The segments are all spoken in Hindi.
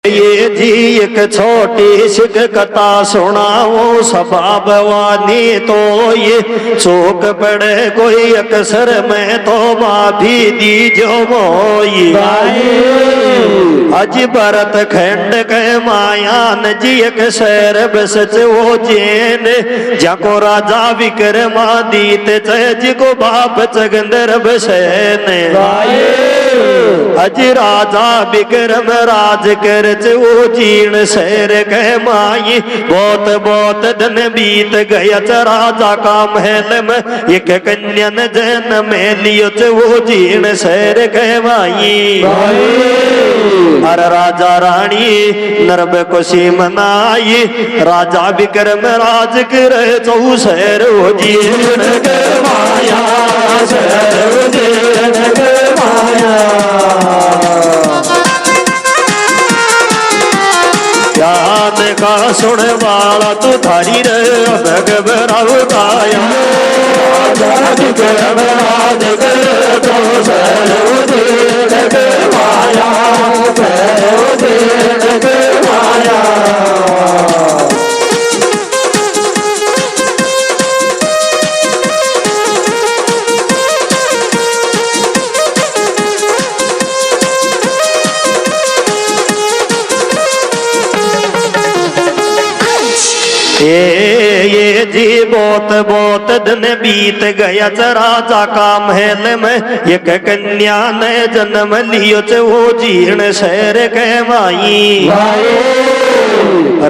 ये जी एक छोटी सिख कथा सुनाओ सभा भवानी तो ये चौक पड़े कोई अक्सर में तो माफी दीजो मोई अज भरत खंड के मायान जी एक शहर बसच वो जैन जाको राजा विक्रमादित्य जी को बाप चगंदर बसैन अज राजा विक्रम राज कर वो जीर्ण शहर कह माई बहुत बहुत दिन बीत गया च राजा का महल में एक कन्या न जन्म लियो च वो जीर्ण शहर कह माई हर राजा रानी नरब खुशी मनाई राजा विक्रम राज कर चौ शहर वो जीर्ण कह माया शहर वो जीर्ण कह माया ज्ञान का सुन वाला तू थारी रे घबराया ये जी बहुत बहुत दिन बीत गया च राजा का महल में एक कन्या ने जन्म लियो च वो जीर्ण शहर कहवाई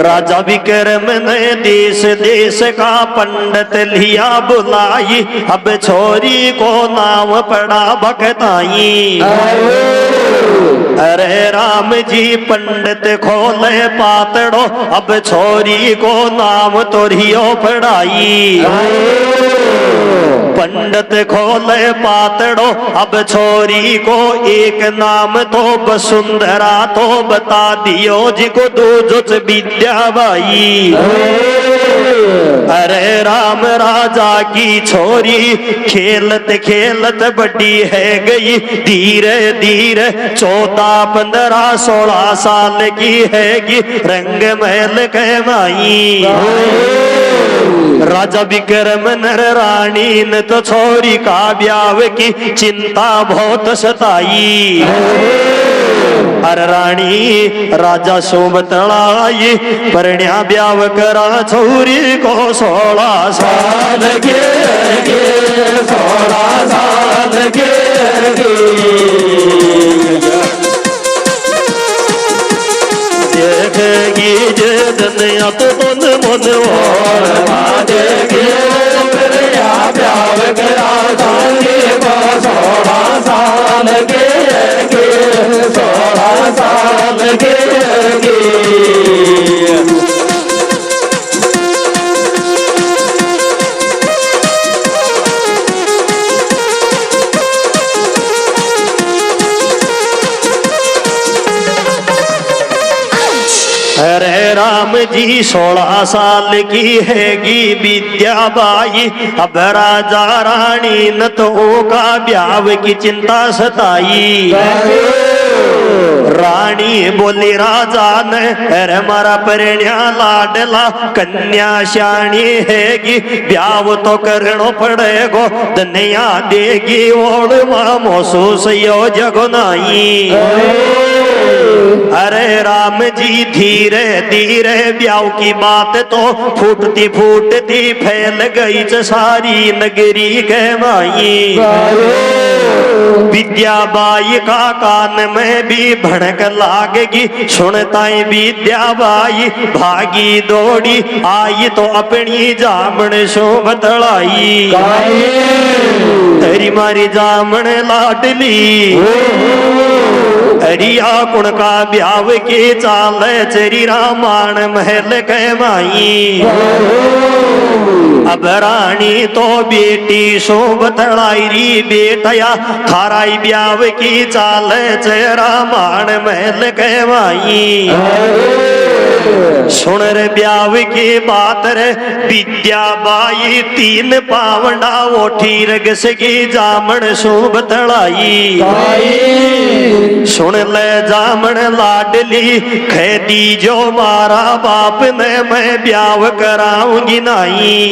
राजा विक्रम ने देश देश का पंडित लिया बुलाई अब छोरी को नाम पड़ा भक्ताई अरे राम जी पंडित खोले पातड़ो अब छोरी को नाम तोरियो पढ़ाई पंडित खोले पातड़ो अब छोरी को एक नाम तो वसुंधरा तो बता दियो जी को दो जुच विद्या बाई अरे राम राजा की छोरी खेलत खेलत बड़ी है गई धीरे धीरे 14-15-16 साल की हैगी रंग महल कहवाई राजा विक्रम नर रानी ने तो छोरी का ब्याह की चिंता बहुत सताई हर रानी राजा सोबतलाई परण्या ब्याह करा छोरी को 16 साल के 16 साल के देखेगी जे दुनिया तो मन मन और देखे परण्या ब्याह करा छोरी को 16 साल के 16 साल के अरे राम जी 16 साल की हैगी विद्या बाई अब राजा रानी न तो का ब्याह की चिंता सताई रानी बोली राजा ने अरे मारा परण्या लाडला कन्या श्याणी हैगी ब्याह तो करनो पड़ेगो दुनिया देगी ओढ़ महसूस यो जगनाई अरे राम जी धीरे धीरे ब्याह की बात तो फूटती फूटती फैल गई सारी नगरी कहवाई विद्याबाई का कान में भी भड़क लागेगी सुनताई विद्याबाई भागी दौड़ी आई तो अपनी जामन सो बतलाई तेरी मारी जामन लाडली अरिया कुण का ब्याह के चाल चरी रामायण महल कहवाई अब रानी तो बेटी सो बतलाई री बेटया थाराई ब्याह की चाल च रामायण महल कहवाई सुन रे ब्याव की बात रे विद्या बाई तीन पावंडा ओठी रगस की जामन सूब तड़ाई सुन ले जामन लाडली खेदी जो मारा बाप ने मैं ब्याव कराऊंगी नहीं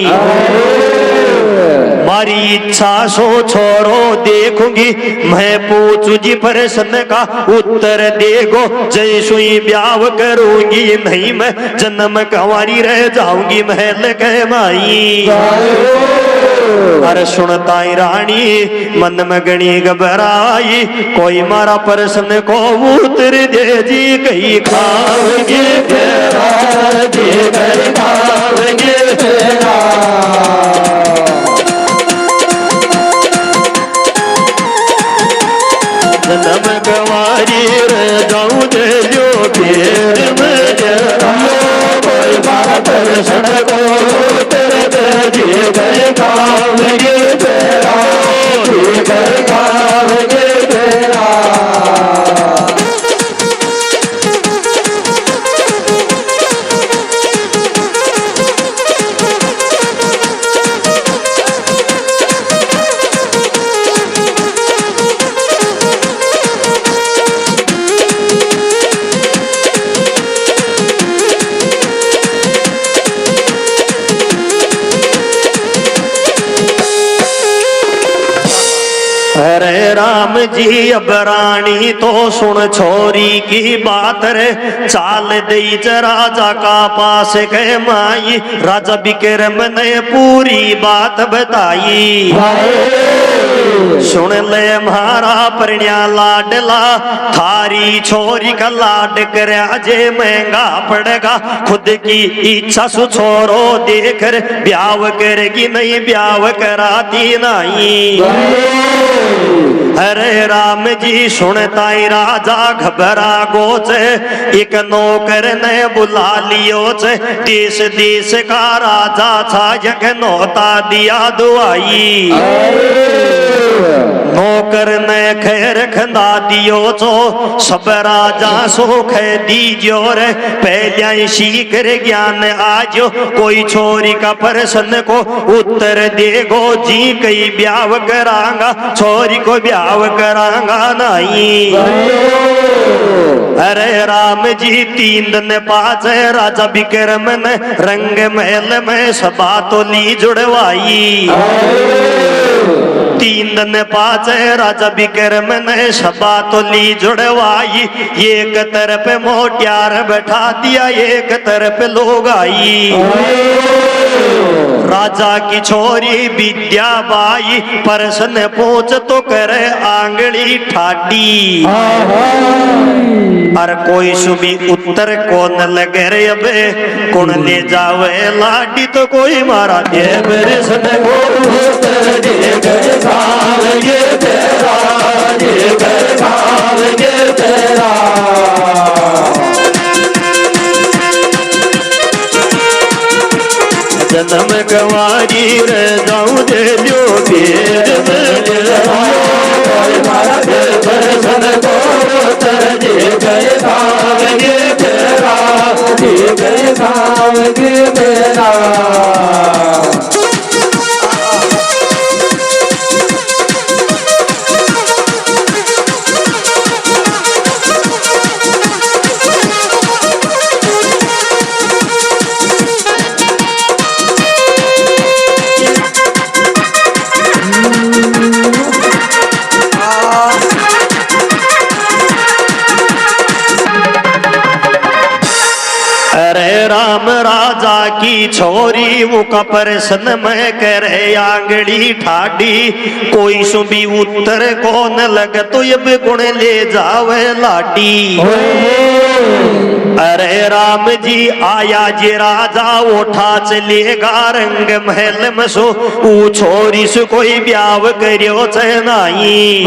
मारी इच्छा सो छोरो देखूंगी मैं पूछू जी प्रश्न का उत्तर देगो जय सुई ब्याव करूंगी नहीं मैं जन्म कंवारी रह जाऊंगी महल के माई अरे सुनताई रानी मन में गणी घबराई कोई मारा प्रश्न को उत्तर दे जी कहीं खाओगे जन्म गवारी रे जाऊं दे जो फिर कोई मारा प्रश्न को उत्तर दे जी गए खाओगे तेरा खाओगे तेरा अरे राम जी अब रानी तो सुन छोरी की बात रे चाल दई राजा का पास कह माई राजा विक्रम ने पूरी बात बताई सुन ले मारा परण्या लाडला थारी छोरी का लाड कर जे महंगा पड़ेगा खुद की इच्छा सु छोरो देकर ब्याव करेगी नहीं ब्याव कराती नहीं अरे राम जी सुनताई राजा घबरा गोच एक नौकर ने बुला लियो छे देश देश का राजा था यक नौता दिया दुआई नौकर ने खैर खंदा दियो छो सब राजा सुख दीजो रे पहले शीकर ज्ञान आजो कोई छोरी का प्रश्न को उत्तर देगो जी कई ब्याव करांगा छोरी को ब्याव करांगा नहीं अरे राम जी 3 दिन पाँच राजा विक्रम ने रंग महल में सभा तो ली जुड़वाई 3 दिन पाँच राजा विक्रम ने सभा तो ली जुड़वाई एक तरफ मोटियार बैठा दिया एक तरफ लोग आई राजा की छोरी विद्या बाई प्रश्न पूछ तो करे आंगली ठाडी और कोई सुबी उत्तर कौन लगे रे अबे कौन ले जावे लाडी तो कोई मारा दे प्रश्न को उत्तर दे गए खाओगे तेरा दे गए खाओगे तेरा जन्म गवारी रे जाऊं दे जो फिर मारा दे प्रश्न को उत्तर दे गए खाओगे तेरा दे गए खाओगे तेरा राम राजा की छोरी वो का प्रश्न में करे आंगड़ी ठाडी कोई सुबी उत्तर कौन लग तो अब गुण ले जावे लाडी अरे राम जी आया जी राजा उठा चलेगा रंग महल में सो ऊ छोरी से कोई ब्याव करियो चे नहीं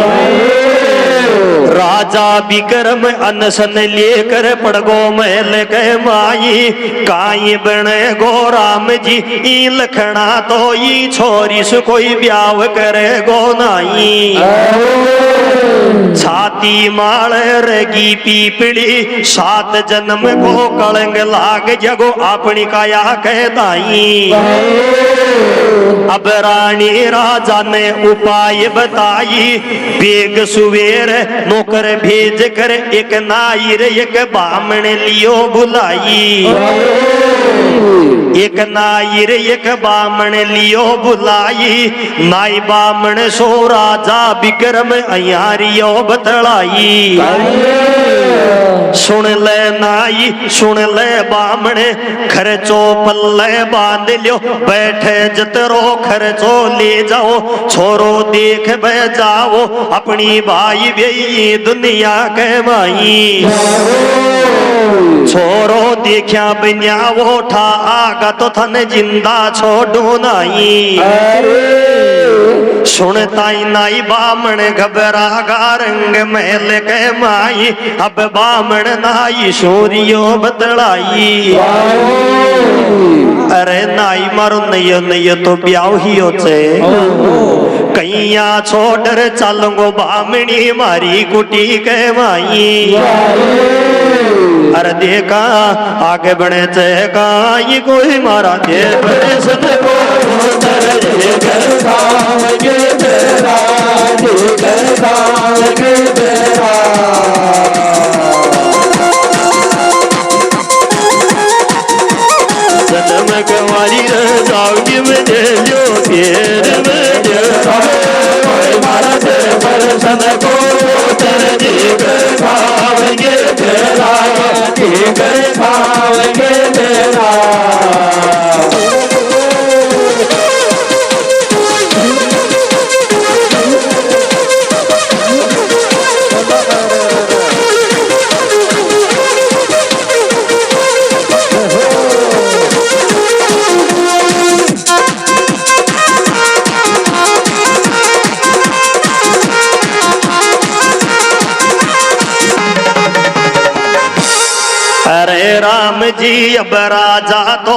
राजा विक्रम अनशन लेकर पड़गो महल के माई काई बने गो राम जी ई लखना तो ई छोरी से कोई ब्याह करे गो नाई छाती माल रगी पीपड़ी 7 जन्म को कलंग लाग जगो अपनी काया कहताई अब रानी राजा ने उपाय बताई बेग सुवेर नौकर भेज कर एक नायर एक बामण लियो बुलाई एक नायर एक बामण लियो बुलाई नाई बामण सो राजा विक्रम अयारियो बतलाई सुन ले नाई सुन ले बामण खर्चो पल्ले बांध लियो बैठे जतरो खर्चो ले जाओ छोरो देख बह जाओ अपनी भाई बेई दुनिया के भाई छोरो देखा बन्यावो ठा आगा तो थन जिंदा छोड़ू नाई सुनताई नाई बामण घबरा गा रंग महल के माई अब बामण नाई सूर्यो बदलाई अरे नाई मारो नयो नयो तो ब्याह ही होते कैया छोड़ चलूंगो बामणी मारी कुटी के माई अरे देखा आगे बढ़े चेका ये कोई मारा दे बड़े सन जन्म कवारी जाओगी में दे लो फिर में दे मारा दे बरसन को तेरे जीव खावेंगे तेरा जीव खावेंगे तेरा राम जी अब राजा तो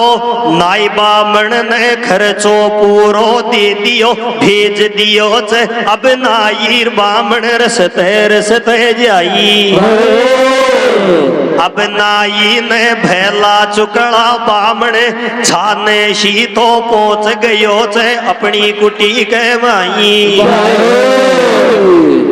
नाई बामण ने खर्चो पूरो दे दियो भेज दियो चे अब नाई बामण रसते जाई अब नाई ने भैला चुकड़ा बामण छाने शी तो पहुंच गयो चे अपनी कुटी के माई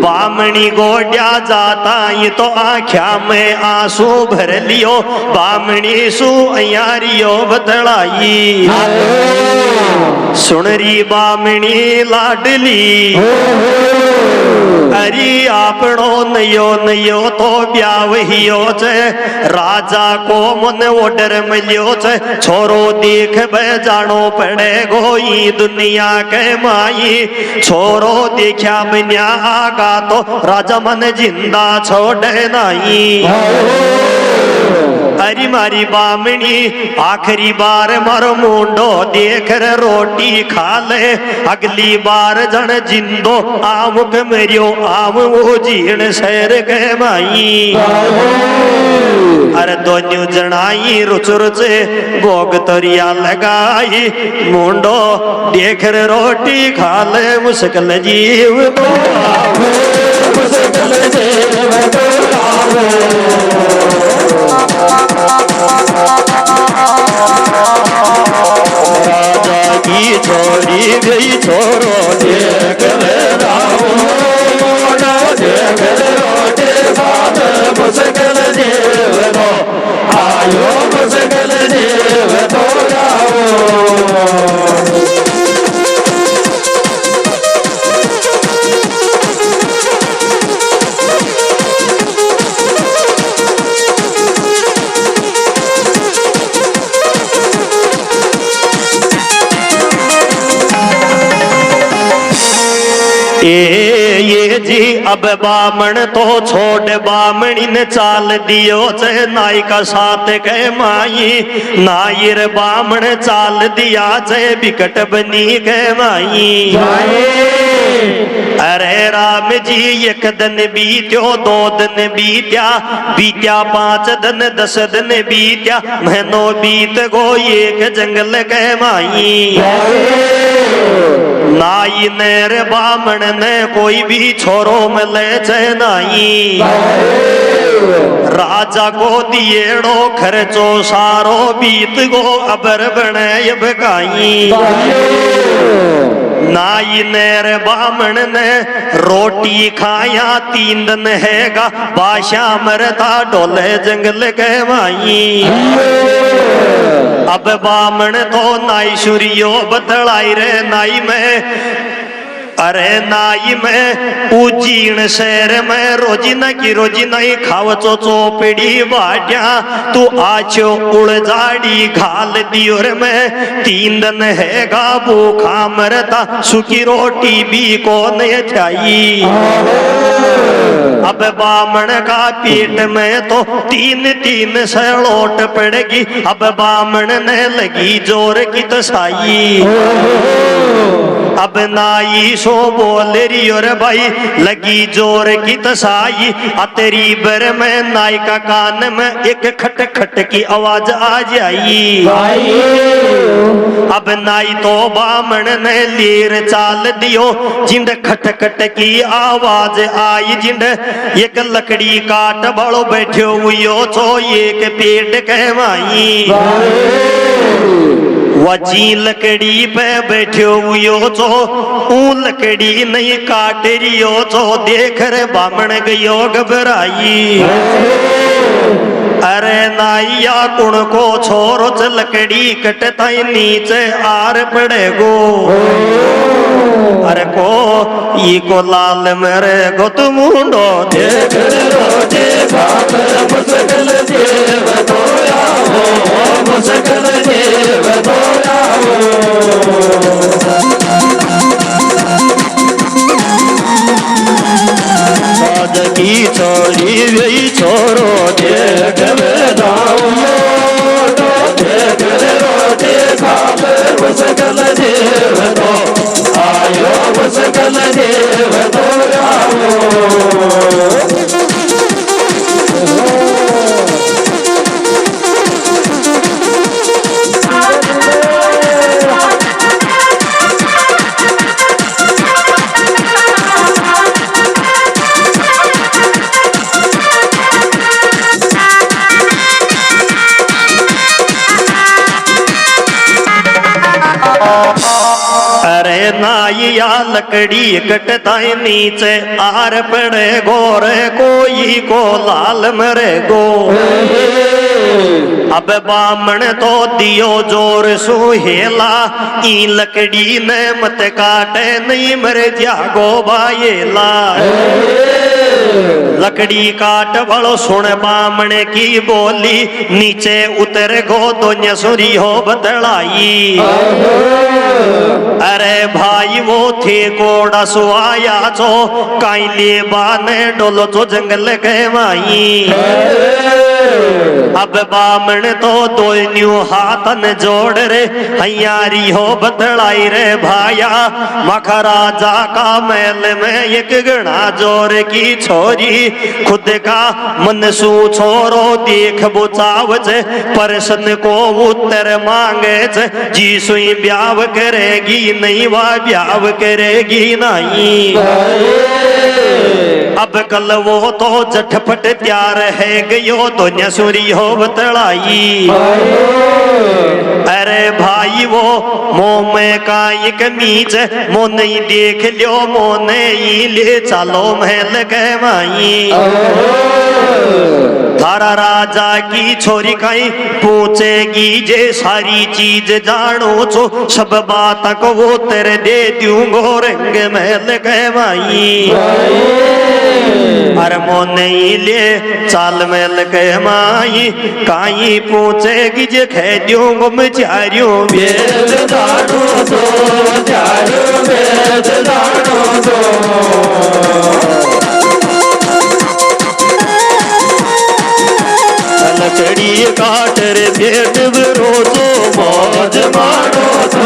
बामणी गोड्या जाता ये तो आख्या में आंसू भर लियो बामणी सु अयारियो बतलाई सुनरी बामणी लाडली अरे आपनो नयो नयो तो ब्याह हियो चे राजा को मन ऑर्डर मिलियो चे छोरो देख बे जानो पड़े गोई दुनिया के माई छोरो देखा बिन्या आगा तो राजा मन जिंदा छोड़े नहीं अरे मारी बामणी आखिरी बार मारो मुंडो देख रोटी खा ले अगली बार जन जिंदो आमुक मेरियो आम वो जीण शहर के माई अरे दोन्यू जनाई रुच रुचे भोग तरिया लगाई मुंडो देख रोटी खा ले मुश्किल जीव मुश्किल जीव राजा की छोरी गई छोरो देख ले देख रोटे बात मुश्किल जीव तो आयो मुश्किल जीव तो ये जी अब बामण तो छोड़ बामणी ने चाल दियो चे नाई का साथ कह माई नायर बामण चाल दिया चे बिकट बनी कह माई अरे राम जी एक दिन बीत्यो, 2 दिन बीत्या, बीत्या 5 दिन 10 दिन बीत्या, महीनों बीत गो एक जंगल के माई। नाई ने रे बामण ने कोई भी छोरो मिले चे नाई। राजा को दिएड़ो खर्चो सारो बीत गो अबर बने अब काई। नाई ने रे बामण ने रोटी खाया 3 दिन हैगा, बादशाह मरता डोले जंगल के माई। अब बामण तो नाई शुरियो बतलाई रे नाई में, अरे नाई में उजीण शहर में रोजिना की रोजिना ही खाव चो चोपड़ी बाटिया, तू आछो उड़जाड़ी घाल दियो रे में 3 दिन हैगा भूखा मरता, सूखी रोटी भी कौन चाहिए। अब बामण का पेट में तो 3-3 सलोट पड़ेगी। अब बामण ने लगी जोर की तसाई। अब नाई सो बोल रही और भाई लगी जोर की तसाई। तेरी बर में नाई का कान में एक खट खट की आवाज आ जाई। अब नाई तो बामण ने लीर चाल दियो, जिंद खट खट की आवाज आई। जिंद एक लकड़ी काट बड़ो बैठो हुयो तो एक पेट कहवाई। वजी लकड़ी पे बैठो हुयो तो ऊ लकड़ी नहीं काट रियो तो देख रे बामण गयो घबराई। अरे नाइया कुण को छोरो च लकड़ी कटता नीचे आर पड़ेगो। अरे को ई को लाल मेरे गो तुम मुंडो देख रोजे बाप मुसकल देव दोया हो, मुसकल देव दोया हो। की छोड़ी गई छोरो देख दाऊ देख रोजे बाप मुसकल देव दो आयो, मुसकल देव दोया नाइया लकड़ी कटताई नीचे आर पड़े गोरे कोई को लाल मरे गो। अब बामण तो दियो जोर सुहेला, ई लकड़ी ने मत काटे नहीं मर जागो बायेला। लकड़ी काट बड़ो सुन बामण की बोली, नीचे उतर गो तो नसुरी हो बदलाई। अरे भाई वो थे कोड़ा सुआया चो काइले बाने डोलो तो जंगल के माई। अब बामण तो दोन्यू हाथन जोड़ रे हयारी हो बदलाई रे भाया। मखराजा का महल में एक गणा जोर की छोरी, खुद का मन सू छोरो देख बुचावच, परसन को उत्तर मांगे जी सुई ब्याव करेगी नहीं वा ब्याव करेगी नहीं। अब कल वो तो झटपट तैयार है गयो तो नसुरी हो बतलाई। अरे भाई वो मोह में का एक मीच मो नहीं देख लियो, मो नहीं ले चलो महल कहवाई। थारा राजा की छोरी कहीं पूछेगी जे सारी चीज जानो छो, सब बात को वो तेरे दे दूंगो रंग महल कहवाई। अरे मो नहीं ले चाल महल कहवाई, काई पूछेगी जे कह दूंगो मचारियों वेद जानो दो, चारो वेद जानो दो। लकड़ी काट रे पेट रोजो मौज मारो तो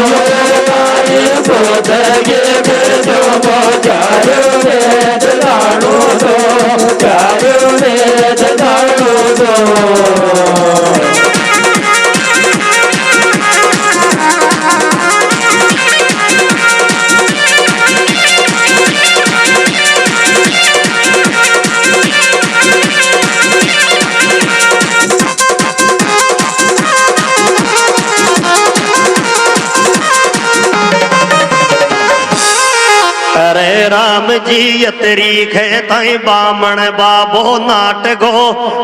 अरे राम जी यतरी खेताई बामण बाबो नाट गो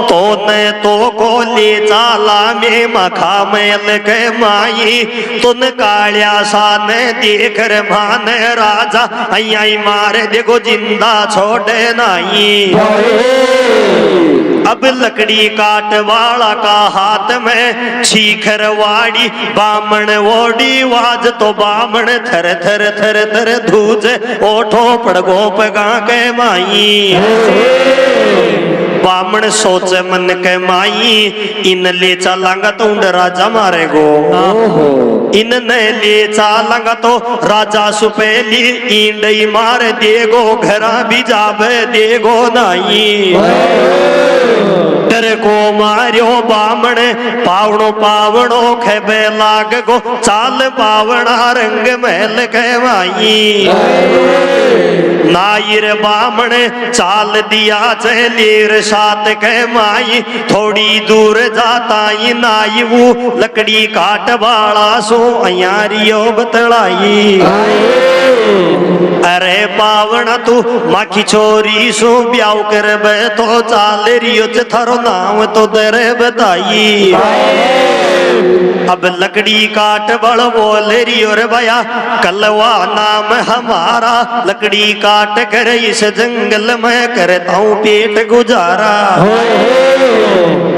तो ने तो को ले चाला में मखा मेल के माई तुन कालिया सा ने देख र मान राजा आई मारे देखो जिंदा छोड़े नहीं। अब लकड़ी काट वाला का हाथ में शिखर वाड़ी बामण ओडी वाज तो बामण थर थर थर थर धूज ओठो पड़गो पगा के माई। बामण सोच मन के माई इन ले चलांगा तो राजा मारेगो, इन ने ले चलांगा तो राजा सुपेली ईंडई मार देगो घरा भी जावे देगो नाई। डर को मारियो बामण पावणो पावणो खेबे लाग गो चाल पावणा रंग महल कहवाई। नायर बामण चाल दिया चलेर सात कह माई थोड़ी दूर जाताई नाई वो लकड़ी काट वाला सो अयारियो बतलाई। अरे पावण तू माखी छोरी सो ब्याव कर बे तो चाल रियो थारो नाम तो दरे बताई। अब लकड़ी काट बड़ बोल रियो रे भया कलवा नाम हमारा लकड़ी काट कर इस जंगल में करता हूँ पेट गुजारा।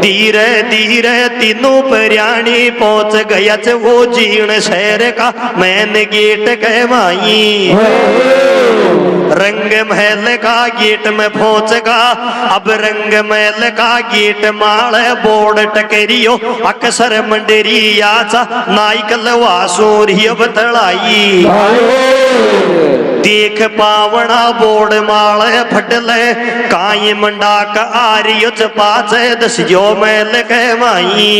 धीरे धीरे तीनों परियाणी पहुंच गया वो जीर्ण शहर का मैन गेट कहवाई। रंग महल का गेट में पहुंचगा अब रंग महल का गेट माल बोर्ड टकरियो अक्सर मंडरी याचा नाइकल वासूरियो बतलाई। देख पावना बोर्ड माल फटले काई मंडा का आरियो चपाच दसियो महल कहवाई।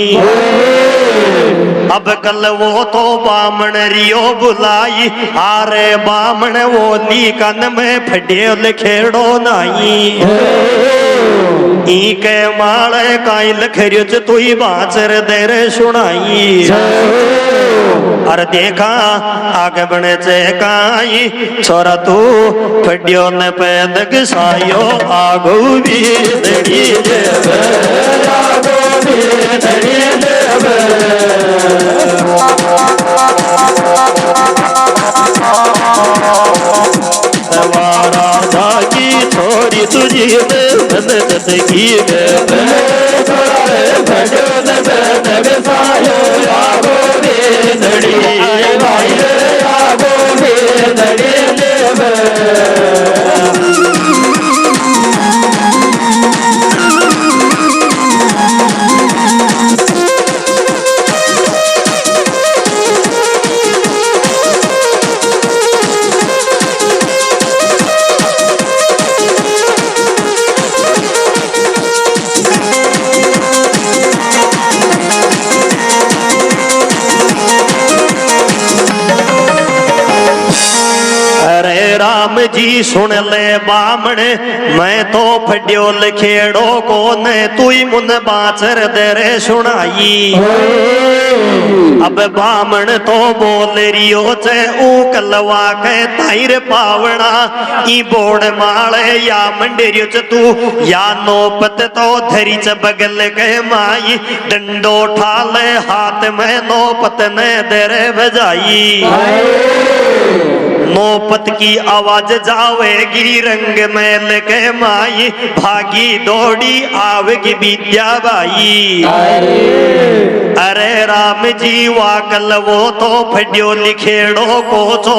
अब कल वो तो बामण रियो बुलाई आरे बामण वो ली कन में फटियो लिखेड़ो नाई। के माल काई लखरियो च तू ही बाचर देर सुनाई। और देखा आगे बने चे काई छोरा तू फटियो न पैदक सायो आगो भी दड़ी देवे आगो भी दड़ी देवे। राजा की छोरी तुझी की राम जी सुन ले बामण मैं तो फड्यो लखेड़ो को ने तू ही मुन बाचर दरे सुनाई। अब बामण तो बोल रियो चे ऊ कलवा के ताइर पावना ई बोड़ माले या मंडरियो च तू या नोपत तो धरी च बगल के माई डंडो ठाले हाथ में नोपत ने दरे बजाई। नोपत की आवाज जावेगी रंग मैल के माई भागी दौड़ी आवेगी विद्याबाई। अरे राम जी वाकल वो तो फड्यो लिखेड़ो को चो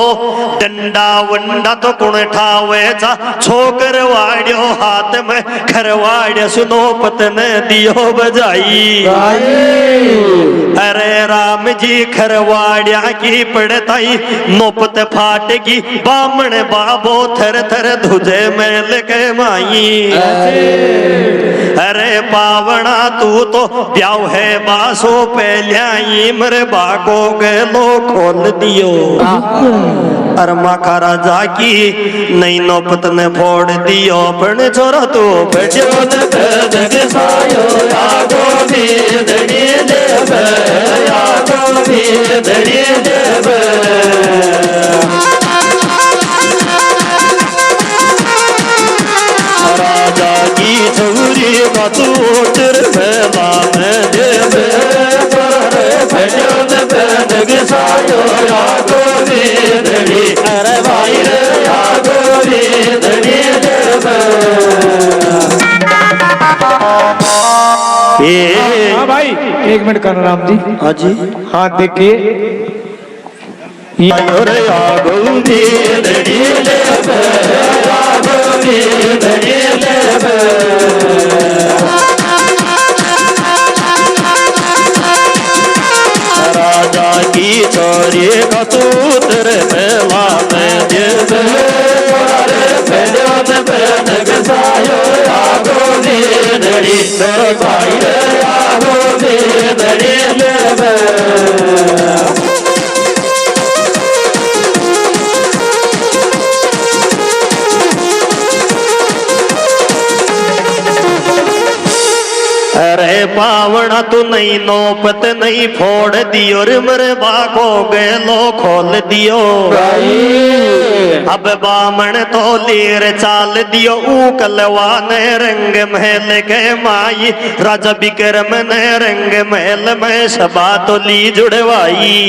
डंडा वंडा तो कुण ठावे जा छोकर वाड़ियो हाथ में खरवाड़ सुनो पत ने दियो बजाई। अरे राम जी खरवाड़िया की पड़ताई नोपत फाटगी बामण बाबो थर थर धुजे मैल के माई। अरे पावना तू तो ब्याव है बासो पहलियाई मर बाको गलो खोल दियो। अरमा का राजा की नई नौपत ने फोड़ दियो पण छोरा तू बजो सायो यागो धड़ी देव यागो धड़ी देव। राजा की छुरी का तूटर भला में देव बजो सायो यागो धड़ी। अरे भाई रे यागो धड़ी देव। हाँ भाई 1 मिनट करना राम जी। हाँ जी हाथ देखिए राजा की चोरी का तूतर पहला में देव सायो यागो धड़ी भाई यागो धड़ी अरे पावना तू नहीं नौपत नहीं फोड़ दियो रे मरे बाको गलो खोल दियो। अब बामण तो लीर चाल दियो ऊ कलवा ने रंग महल के माई। राजा विक्रम ने रंग महल में सभा तो ली जुड़वाई।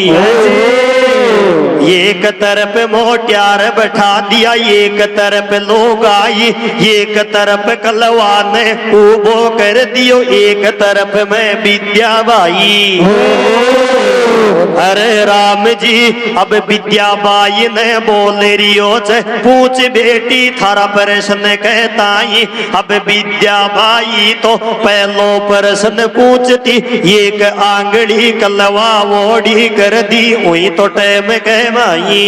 एक तरफ मोटियार बैठा दिया एक तरफ लोग आई। एक तरफ कलवा ने उबो कर दियो एक तरफ में विद्याबाई। अरे राम जी अब विद्याबाई ने बोल रियो से पूछ बेटी थारा प्रश्न कहताई। अब विद्याबाई तो पहलो प्रश्न पूछती एक आंगड़ी कलवा वोड़ी कर दी हुई तो टैम कहवाई।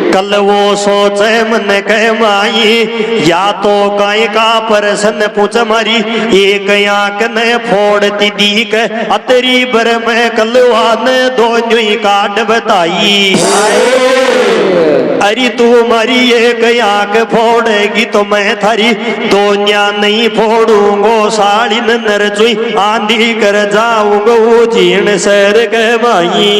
कल वो सोचे मन कह माई या तो कई का प्रश्न पूछ मारी एक आंख ने फोड़ती दीक अतरी बर में कलवा ने दोनों ही काट बताई। अरे तू मारी एक आंख फोड़ेगी तो मैं थारी दोनिया नहीं फोड़ूंगो साड़ी नर चुई आंधी कर जाऊंगो जीण सर कह माई।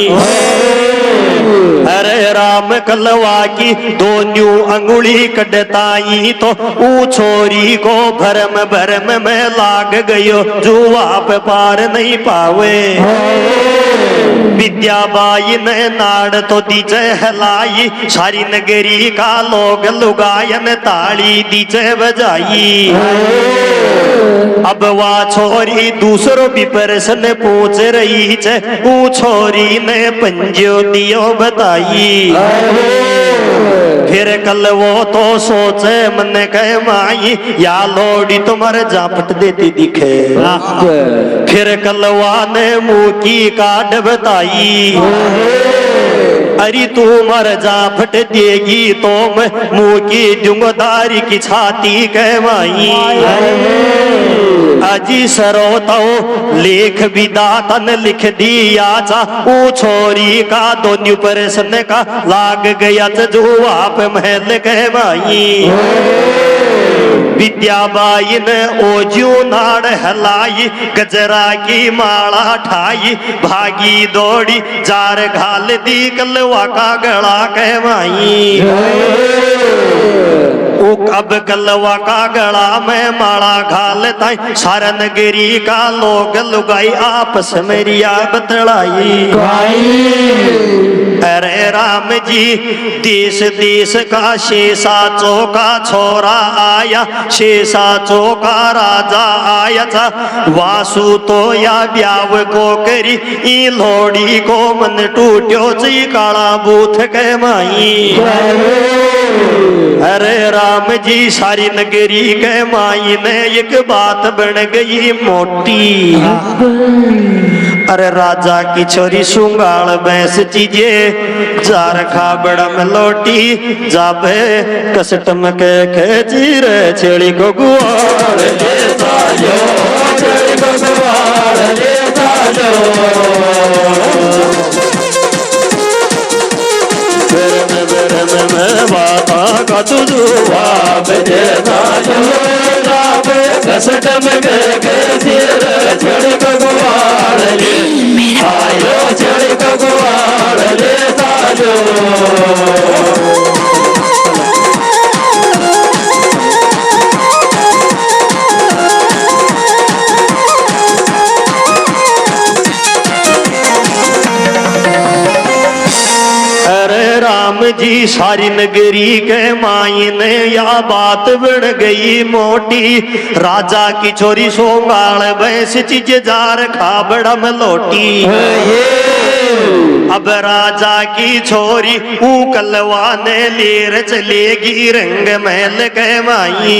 अरे राम कलवा की दोनों अंगुली कटताई तो ऊ छोरी को भरम भरम में लाग गयो जुआ पे पार नहीं पावे। विद्याबाई ने नाड़ तो दीचे हलाई सारी नगरी का लोग लुगायन ताली दीचे बजाई। अब वा छोरी दूसरों भी प्रश्न पूछ रही छे ऊ छोरी ने पंजो दियो बताई। फिर कल वो तो सोचे मन कह माई या लोड़ी तुम्हारे जापट देती दिखे। फिर कलवा ने मुंह की काट बताई। अरे तू मर जापट देगी तो मैं मुंह की जुंगदारी की छाती कहवाई। अजी सरोतो लेख विदातन लिख दिया चा ऊ छोरी का दोनों प्रश्न का लाग गया जुआ पे महल कहवाई। विद्याबाई ने ओजू नाड़ हलाई गजरा की माला ठाई भागी दौड़ी जार घाल दी कलवा का गला कहवाई। अब कलवा का गला में माला घाल ताई सारा नगरी का लोग लुगाई आपस में रिया बतलाई। अरे राम जी देश देश का शेषा चौका छोरा आया शेषा चौका राजा आया था वासु तो या ब्याव को करी ई लोड़ी को मन टूट्यो जी काला बूथ के माई। अरे राम जी सारी नगरी के माई ने एक बात बन गई मोटी। अरे राजा की छोरी सुंगाल भैंस चीजे जा रखा बड़ा में लोटी जाबे कसटम के खेची रे छेड़ी को गुआर ले जायो, छेड़ी को गुआर ले जायो। में बाता का तुझुआ बजे जायो जाबे कसटम के खेची रे छेड़ी को गुआर ले आयो, छेड़ी को गुआर ले जायो। राम जी सारी नगरी के माई ने या बात बन गई मोटी। राजा की छोरी सोंगाल भैंस चीज जार खा बड़ा में लोटी। अब राजा की छोरी कलवा ने लेर चलेगी रंग महल के माई।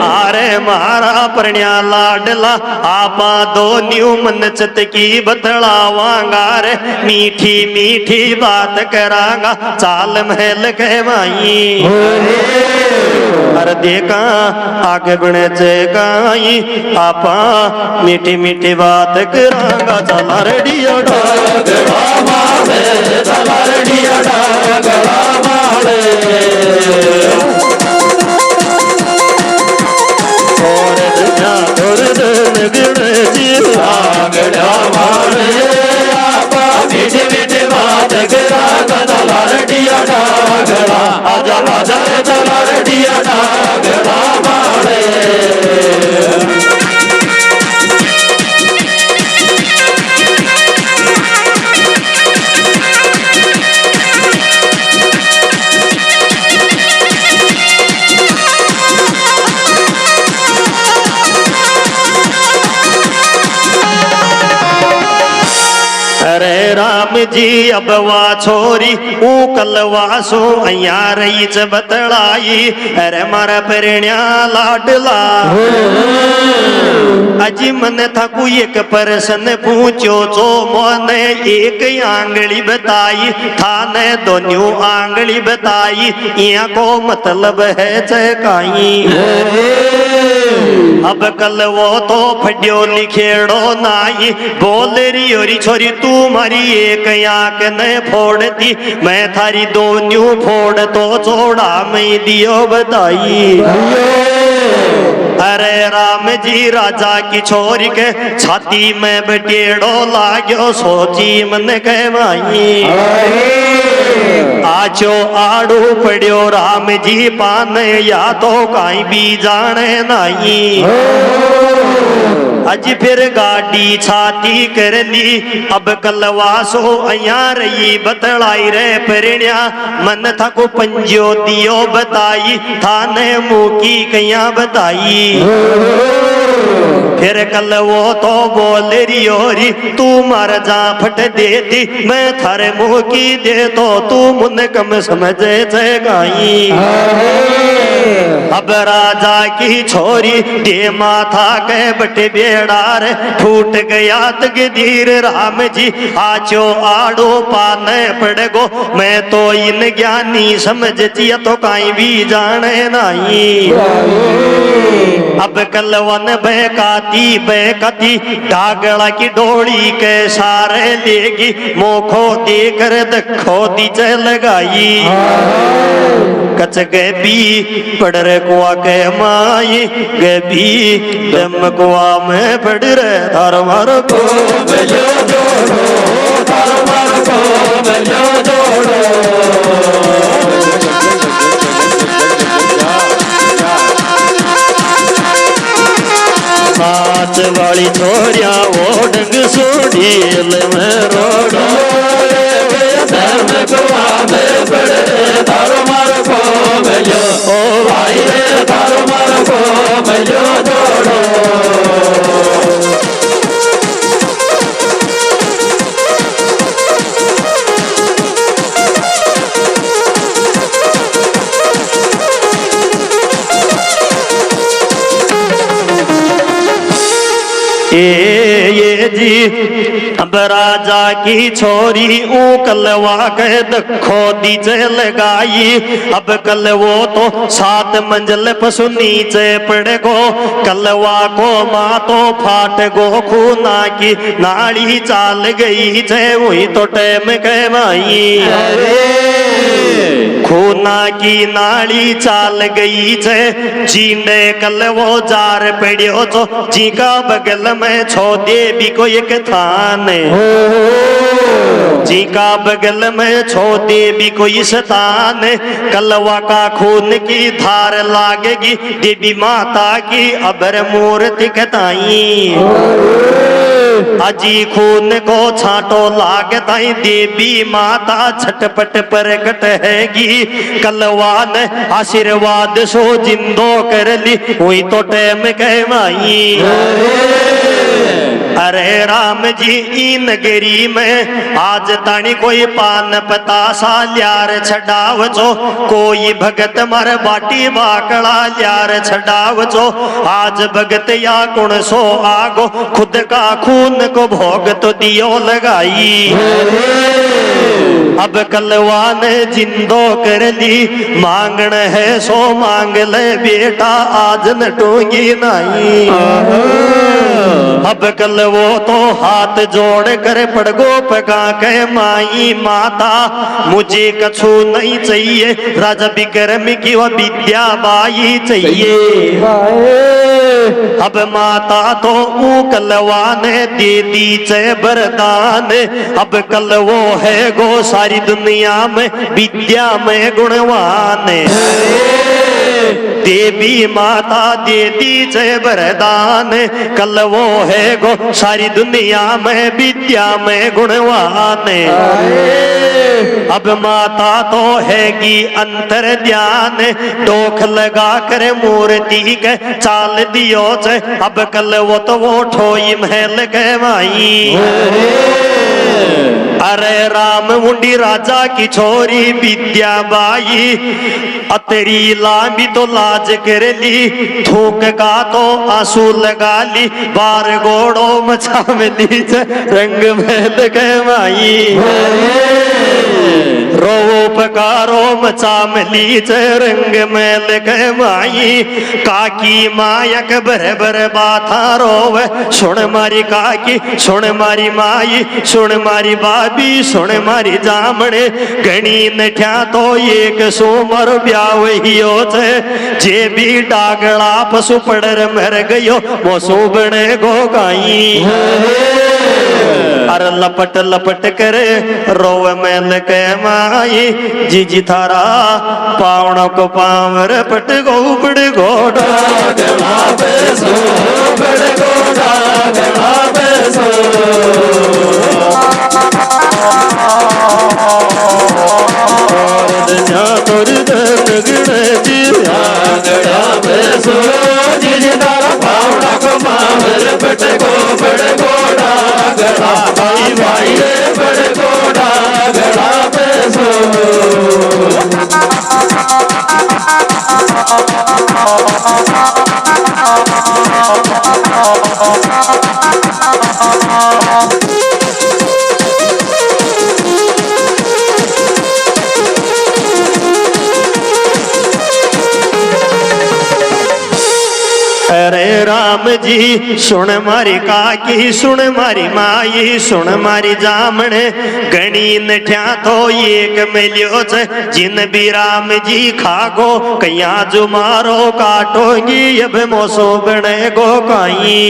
आरे मारा प्रणया लाडला आपा दो न्यू मन चत की बतलावांगा रे मीठी मीठी बात करांगा चाल महल के माई। अरे देखा आगे बने चेकाई आपा मीठी मीठी बात करांगा चला रेडियो डागड़ा मारे, चला रेडियो डागड़ा मारे। गड़ा मारे आपा मीठे मीठे बात करांगा चला रेडियो डागड़ा आजा आजा चला रेडियो डागड़ा मारे। अरे राम जी अब वा छोरी कलवा सो अया रही च बतलाई। अरे मारा प्रणया लाडला अजी मन था को एक प्रश्न पूछो जो मोने एक आंगली बताई थाने दोनों आंगली बताई यहाँ को मतलब है चकाई। अब कल वो तो फड्यो लिखेड़ो नाई बोल रही ओरी छोरी तू मारी एक आंख ने फोड़ दी मैं थारी दोनों फोड़ तो जोड़ा मैं दियो बताई। अरे राम जी राजा की छोरी के छाती में बटेड़ो लाग्यो सोची मन के माई। आचो आड़ू पड़ियो राम जी पान या तो काई भी जाने नहीं। अज फिर गाड़ी छाती कर ली अब कलवासो अया रही बतलाई रे परिण्या मन था को पंजो दियो बताई थाने मुकी कया बताई। फिर कल वो तो बोल रही होरी तू मर जा फट देती मैं थारे मुँह की दे तो तू मुन कम समझे गाई। अब राजा की छोरी दे माथा के बटे बेड़ार फूट गया तकदीर राम जी आचो आड़ो पाने पड़ गो मैं तो इन ज्ञानी समझती तो काई भी जाने नहीं। अब कलवन बेकाती डागड़ा की डोली के सारे लेगी मोखो देकर दखो दीचे लगाई। कच गबी पड़ रे कुआ के माई गबी दम कुआ में पड़ रे थार मार को बजो जोड़ो थार मार को बजो जोड़ो। नाच वाली छोरिया वो डंग सोडील में रोडो दम कुआ में पड़ रे थार मार को बजो ओ भाई रे थार मार को बजो जोड़ो। ये जी अब राजा की छोरी ऊ कलवा कह दखो दीजे लगाई। अब कल वो तो 7 मंजिल पशु नीचे पड़ गो, कलवा को माँ तो फाट गो खूना की नाड़ी चाल गई छे वही तो टैम कहवाई। खूना की नाड़ी चाल गई छे जीने कल वो जार पड़ियो तो जी का बगल में छो देवी को एक थान, जी का बगल में छो देवी को इस तान। कलवा का खून की धार लागेगी देवी माता की अबर मूर्ति कताई। अजी खून को छाटो लागताई देवी माता छटपट प्रकट हैगी। कलवा ने आशीर्वाद सो जिंदो कर ली हुई तो टैम कहवाई। अरे राम जी ई नगरी में आज तानी कोई पान पतासा ल्यार छडाव चो, कोई भगत मर बाटी बाकड़ा ल्यार छडाव चो। आज भगत या कुण सो आगो खुद का खून को भोग तो दियो लगाई। अब कलवा ने जिंदो कर ली मांगण है सो मांग ले बेटा आज नटूंगी नहीं। अब कल वो तो हाथ जोड़ कर पड़गो पका के माई माता मुझे कछु नहीं चाहिए, राजा विक्रम की वो विद्या बाई चाहिए। अब माता तो ऊ कलवा ने दे दी चे वरदान। अब कल वो है गो सारी दुनिया में विद्या में गुणवान। देवी माता दे दी चे वरदान, कल वो है गो सारी दुनिया में विद्या में गुणवान। अब माता तो हैगी अंतर ध्यान, डोख लगा कर मूर्ति के चाल दियो चे। अब कल वो तो वो ठोई महल कहवाई। अरे राम मुंडी राजा की छोरी विद्या बाई, अतरी लामी तो लाज कर ली, थूक का तो आंसू लगा ली। बार गोड़ो मचा में ली रंग महल कहवाई। रो पकारो मचा में ली रंग महल कहवाई। काकी मायक बर बर बाथा रोवे, सुन मारी काकी सुन मारी माई, सुन मारी बाबी सुन मारी जामणे। घणी नठ्या तो एक सोमर ब्याह हियो छे, जे भी डागड़ा पशु पड़र मर गयो वो सोबणे गो गाई। अरे लपट लपट करे रोवे मैल के माई, जीजी थारा पावणों को पावर पट गो बड़ गोड़ा गला बेसो, बड़ गोड़ा गला बेसो। तोर दगड़े दिया गड़ा बेसो, जीजी थारा पावणों को पावर पट गो बड़ गोड़ा गला भाई भाई बड़ गोड़ा गला बेसो। अरे राम जी सुन मारी काकी सुन मारी माई, सुन मारी जामणे। घणी नठ्या तो एक मिलियो छे, जिन भी राम जी खागो कया जो मारो काटोगी अब मोसो बने गो काई।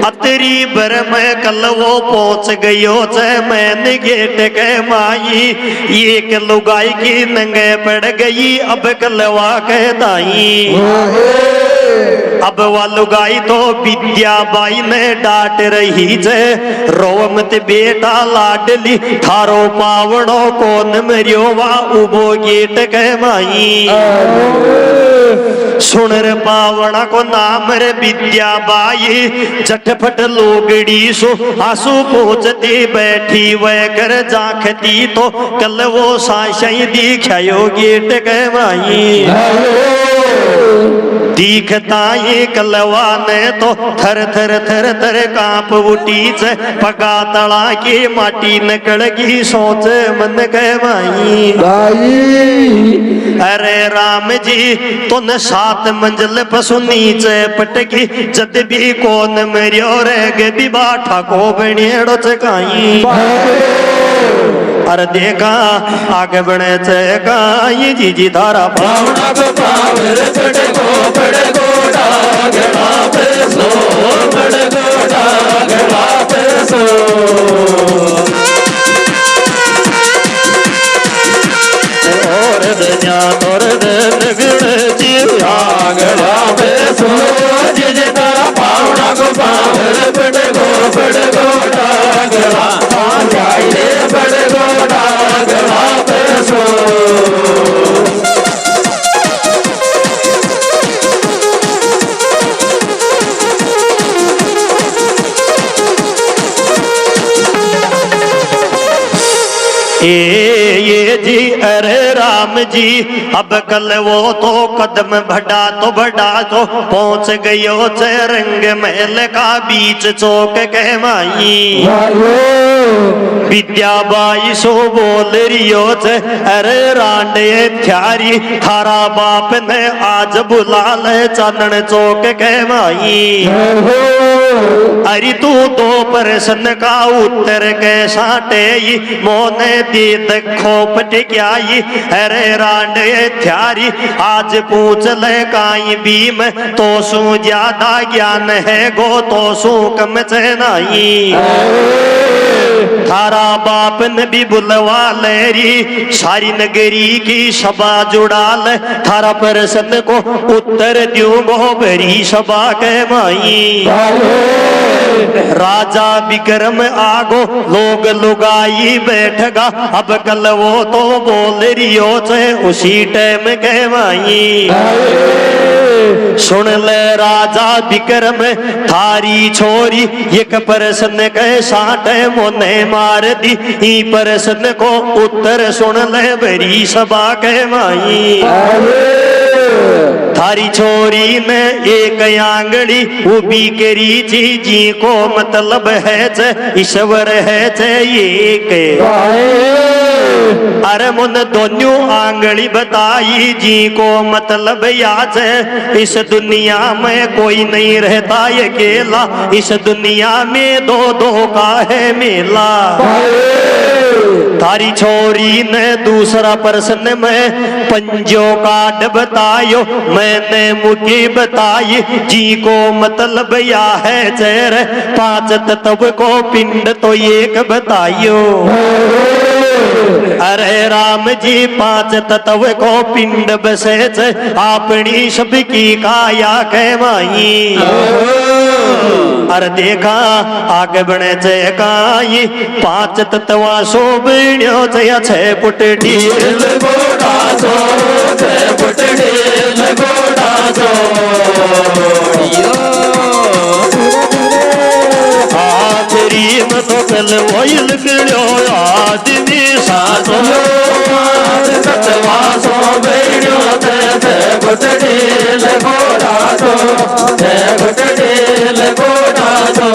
अतरी बर में कल वो पहुंच गयो छे मैंने गेट के माई। एक लुगाई की नंगे पड़ गई अब कलवा कह दाई। अब वालू गाई तो विद्या बाई ने डांट रही जे, रोमत बेटा लाडली थारो पावड़ो कौन मरियो वा उबो गेट कह माई। सुन रे पावड़ा को नाम रे विद्या बाई, झटपट लोगड़ी सो आंसू पोछती बैठी वह कर जाखती तो कल वो साशाई दिखायो गेट कह माई। दिखता ये कलवा ने तो थर थर थर थर कांप उठी से पगा तड़ा के माटी निकलगी सोच मन के भाई अरे राम जी तुन 7 मंजिल पसु नीचे पटकी जद भी कौन मरियो रह भी बाठा को बनेड़ो चकाई अरे देखा आगे बढ़े चकाई जी जी धारा पावड़ा को पावर चढ़े को बड़े गोड़ा गड़ा पे सो बड़े गोड़ा गड़ा पे सो और दया तोर दगड़ जीवा गड़ा पे सो जी जी धारा पावड़ा को पावर बड़े गोड़ा गड़ा जाई रे बड़े गोड़ा गड़ा पे सो ये जी अरे राम जी अब कल वो तो कदम बढ़ा तो पहुंच गयो चे रंग महल का बीच चौक कहमाई विद्याबाई सो बोल रियो चे अरे रांडे थ्यारी थारा बाप ने आज बुला ले चानन चौक कहमाई अरे तू 2 प्रश्न का उत्तर कैसा टेई मोने दी देखो पटक्याई अरे रांडे थ्यारी आज पूछ ले काई बीम तो सू ज्यादा ज्ञान है गो तो सू कम चनाई थारा बाप ने भी बुलवा लेरी सारी नगरी की सभा जुड़ा ले थारा प्रश्न को उत्तर द्यूं गो भरी सभा के माई राजा विक्रम आगो लोग लुगाई बैठगा अब कल वो तो बोल रियो से उसी टाइम कहवाई सुन ले राजा विक्रम थारी छोरी एक प्रश्न के साठ मोने मार दी ई प्रश्न को उत्तर सुन ले बड़ी सभा कहवाई थारी छोरी ने एक आंगड़ी उबी करी जी को मतलब है चे ईश्वर है चे एक अरे मुन दोनों आंगली बताई जी को मतलब याद है इस दुनिया में कोई नहीं रहता अकेला इस दुनिया में दो का है मेला थारी छोरी ने दूसरा प्रश्न में पंजों काट बतायो मैंने मुकी बताई जी को मतलब या है चेर 5 तत्व को पिंड तो एक बताइयो अरे राम जी 5 तत्व को पिंड बसे अपनी सबकी काया कहवाई अरे देखा आगे बढ़े चे काई 5 तत्वा सो बिण्यो चे 6 फुट ढील गोड़ा सो 6 फुट ढील गोड़ा सो आखिरी में तो कल वही लिखो आदमी सासो तत्वा सो बिण्यो चे 6 फुट ढील गोड़ा सो 6 फुट ढील गोड़ा सो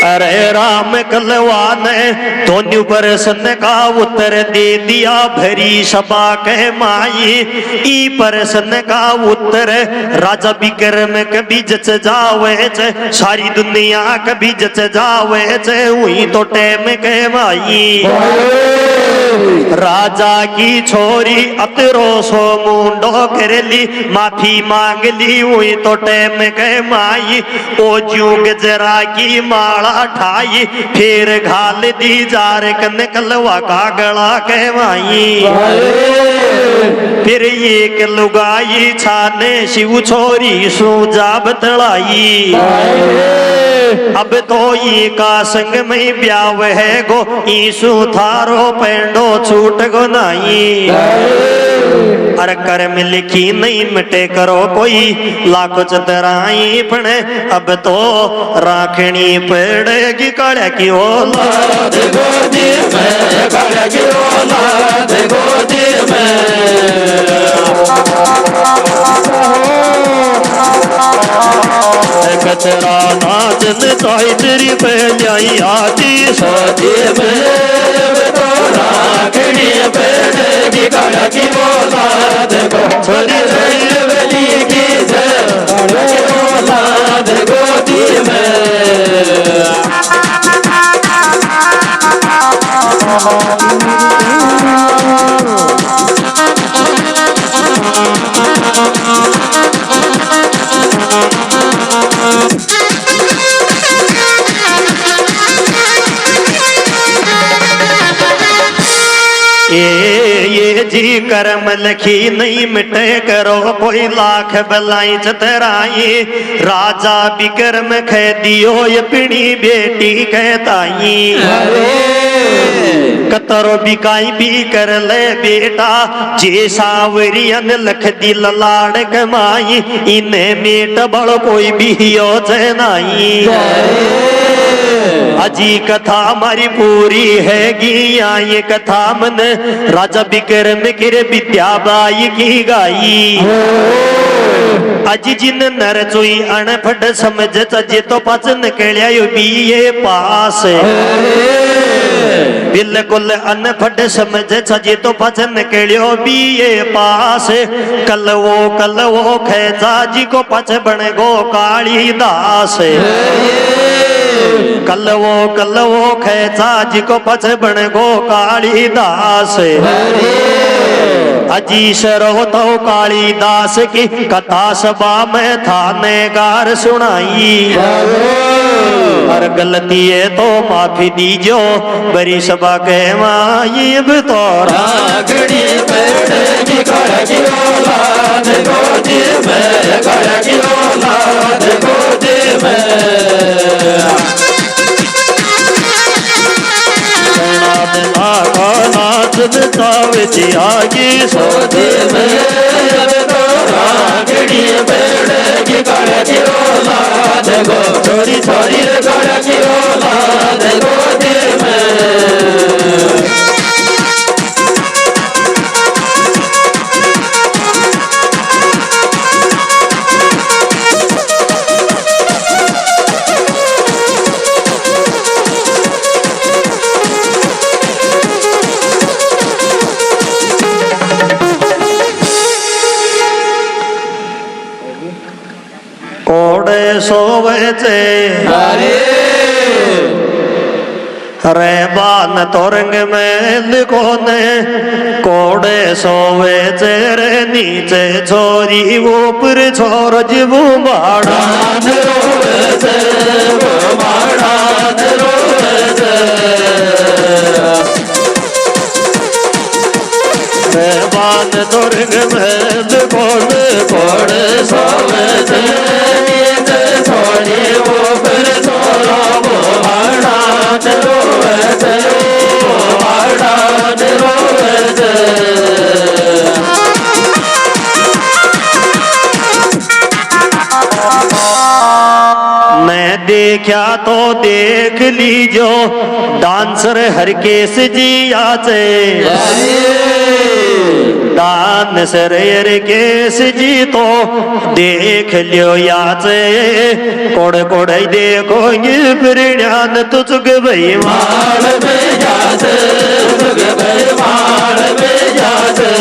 अरे राम कलवा ने दोनों प्रश्न का उत्तर दे दिया भरी सभा कह माई ई प्रश्न का उत्तर राजा विक्रम कभी जच जावे सारी दुनिया कभी जच जावे हुई तो टेम कह माई राजा की छोरी अतरो सो मुंडो कर ली माफी मांग ली हुई तो टेम कह माई ओ जुग जरा की माला ठाई फिर घाल दी जार कन कलवा का गला कहवाई फिर एक लुगाई छाने शिव छोरी सूजा बतलाई अब तो ये का संग में ब्याव है गो ईसु थारो पेंडो छूट गो नाई अर कर्म लिखी नहीं मिटे करो कोई लाखों चतराई पण अब तो राखनी पड़ेगी काड़ा की औलाद गोदी में काड़ा की औलाद गोदी में कचरा नाचन चाहे तेरी पहली आती शादी में तो राखनी पड़ेगी काड़ा की औलाद छोरी बली की औलाद गोदी में ये जी कर्म लखी नहीं मिटे करो कोई लाख बलाई चतराई राजा विक्रम खे दियो ये पिणी बेटी कहताई कतरो बिकाई भी कर ले बेटा जे सावरियन लख दिल लाड़ कमाई इन्हें मेट बड़ कोई भी हो जनाई अजी कथा हमारी पूरी है गिया ये कथा मन राजा विक्रम किर विद्याबाई की गाई अजी जिन नर चोई अनफट समझ चजे तो पचन कलिया बीए पास बिल्कुल अनफट समझ चजे तो पचन कलियो बीए पास कल वो खेचा जी को पच बन गो काली दास कल वो खेचा जी को पच बन गो काली दास अजी शरो तो काली दास की कथा सभा में थाने गार सुनाई और गलती है तो माफी दीजो बड़ी सभा के माई तो रागड़ी की की औलाद गोदी में की औलाद गोदी में आगे सोदे में तो रागड़ी की औलाद गो छोरी छोरी की औलाद गोदी में सोवे चे रे बान तोरंग में कोने कोड़े सोवे चे रे नीचे छोरी ऊपर छोर जीवू माड़ा रोवे चे वो माड़ा रोवे चे रे बान तोरंग में कोने कोड़े सोवे चे छोड़ी ऊपर छोरो वो माड़ा रोवे चे वो माड़ा रोवे चे मैं देखा तो देख लीजो डांसर हरकेश जी आचे डांसर हरकेश जी तो देख लियो याचे कोड़ कोड़ देखो प्रणयान तुझग भाई माल में जाते तुझग भाई माल में जाते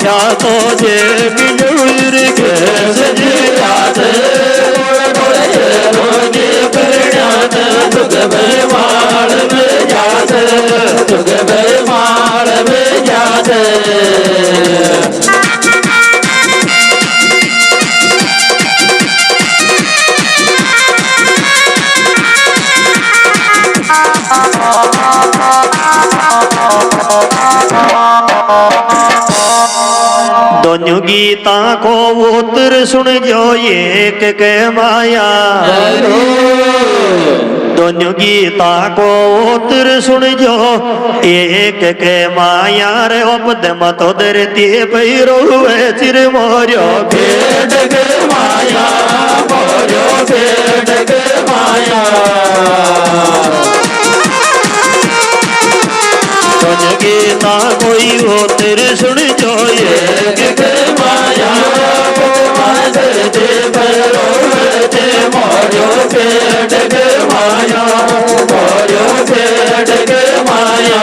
क्या तो जे मिलूर के सजियात रोगे प्रणयान तुझ बेमाल में जाते तुझ बेमाल में जाते दोनों गीता को उत्तर सुन जो एक के माया दोनों गीता को उतर सुन जो एक के माया रे उपद मत दरती पैरो चिर मोर्यो भेड़ के माया मोर्यो भेड़ के माया दोनों गीता कोई उतर सुन जो एक के माया दरती पैरो मोर्यो भेड़ के माया मोर्यो भेड़ के माया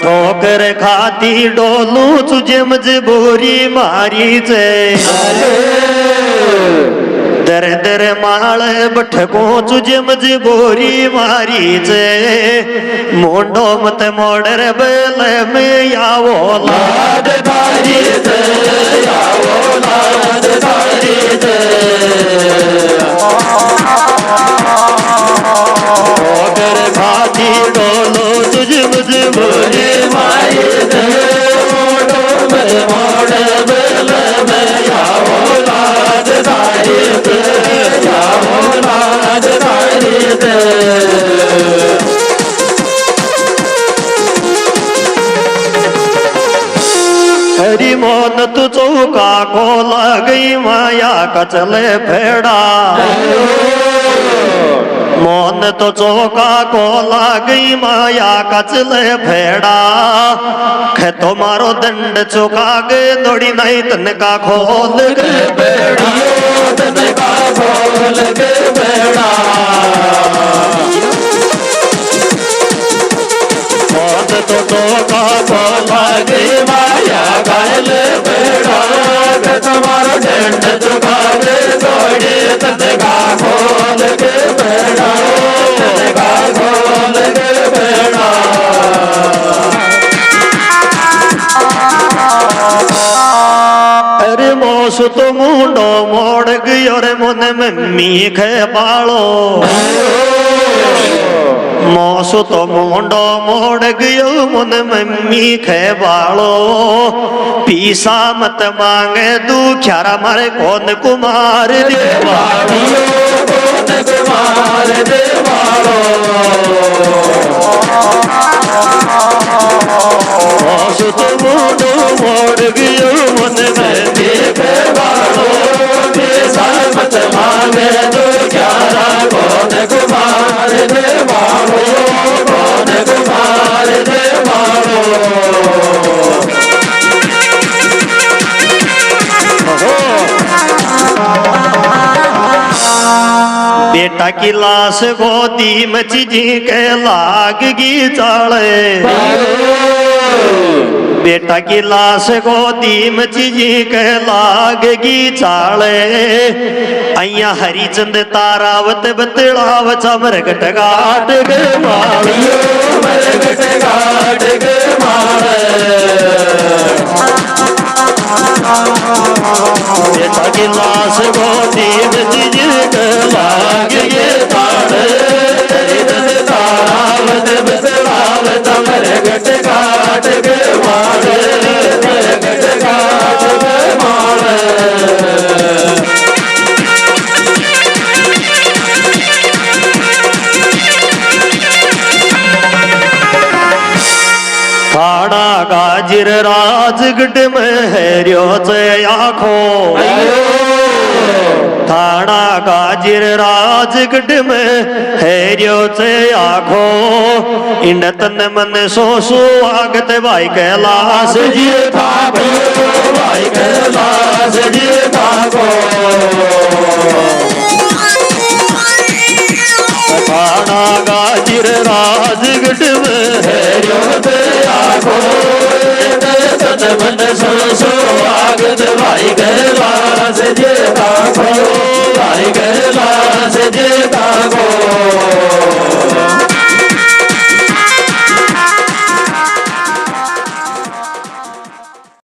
ठोकर खाती डोलू तुझे मजबूरी मारी जे दर दर माल बठको तुझे मजबूरी मारी जे मोंडो मत मोड़र बेल में यावो लाड धारी जे यावो लाड धारी जे ठोकर खाती डोलू तुझे मजबूरी मारी जे मोड़ बेल में यावो लाड धारी जे यावो लाड धारी जे हरी मोन तू चौका को गई माया कचले फेड़ा मोन तो चौका को गई माया कचले फेड़ा खे तुम्हारो दंड चुका गे दौड़ी नहीं तन का खोल के बेड़ा तन का खोल के बेड़ा मोन तो चौका को गई माया घायल बेड़ा खे तुम्हारो दंड चुका गे दौड़ी तन का खोल के बेड़ा तन का खोल के बेड़ा अरे मोस तो मुंडो मोड़ गयो रे मन में मीख बालो मोस तो मुंडो मोड़ गयो मन में मीख बालो पीसा मत मांगे दुख्यारा मारे कौन कुमार देवालो कौन कुमार देवालो मोस तो मुंडो मोड़ गयो मन में मीख बालो पीसा मत मांगे दुख्यारा कौन कुमार देवालो कौन कुमार देवालो बेटा की लाश गोदी में चीजी के लागगी चाले बेटा की लाश गोदी में चीजी के लागगी चाले अया हरिचंद तारावत बतलाव चमर घटगाट के माल घटगाट के माल बेटा की लाश गोदी में चीजी के लागगी चाले तारावत बतलाव चमर घटगाट के माल घटगाट के माल थाना गाजिर राजगढ़ में हैरियो से आँखों थाना गाजिर राजगढ़ में हैरियो से आँखों इन तन मन सो सुहागत भाई कैलाश जी था भाई कैलाश जी था थाना गाजिर राजगढ़ में हैरियो से आँखों तन मन सो सुहागत भाई कैलाश जी था भाई कैलाश